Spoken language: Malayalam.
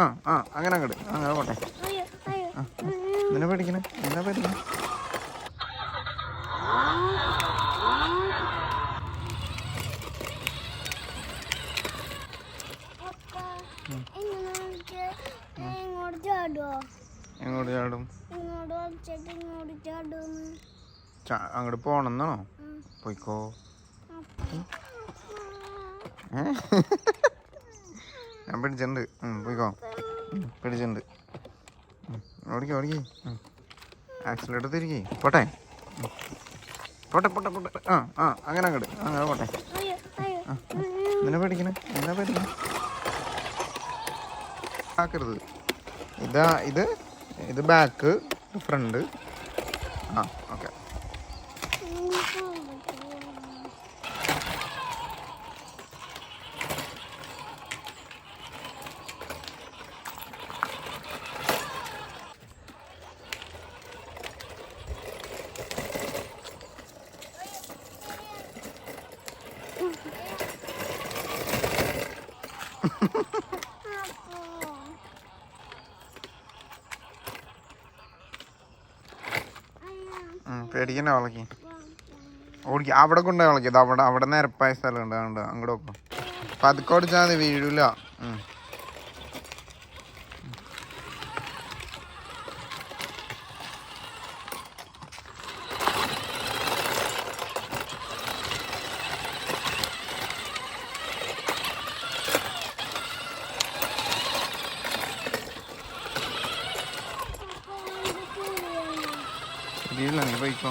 ആ ആ അങ്ങനെ അങ്ങോട്ട് അങ്ങനെ പോട്ടെ. ആ എന്തിനാ പേടിക്കണേ? എന്തിനാ പേടിക്കണേ? എങ്ങോട്ട് ചാടും? അങ്ങോട്ട് പോണെന്നാണോ? പോയിക്കോ. ഞാൻ പിടിച്ചിട്ടുണ്ട്. പോയിക്കോ. പിടിച്ചിട്ടുണ്ട്. ഓടിക്കോ ഓടിക്കേ. ആക്സിലേറ്റർ തിരികെ പോട്ടെ. പോട്ടെ പോട്ടെ പോട്ടെ. ആ ആ അങ്ങനെ അങ്ങോട്ട് അങ്ങനെ പോട്ടെ. ആ എന്തിനാ പേടിക്കണേ? എന്തിനാ പേടിക്കണേ? ആക്കരുത്. ഇതാ ഇത് ബാക്ക്, ഫ്രണ്ട്. ആ ഓക്കെ. പേടിക്കണ്ട വളക്കി ഓടിക്ക. അവിടെ കൊണ്ടുപോയി വളക്കിയത്. അവിടെ നിരപ്പായ സ്ഥലമുണ്ട്. അതുകൊണ്ട് അങ്ങോട്ട് നോക്കാം. പതുക്കെ ഓടിച്ചാൽ മതി, വീഴൂല. വീഴില്ല, നീ പോയിക്കോ.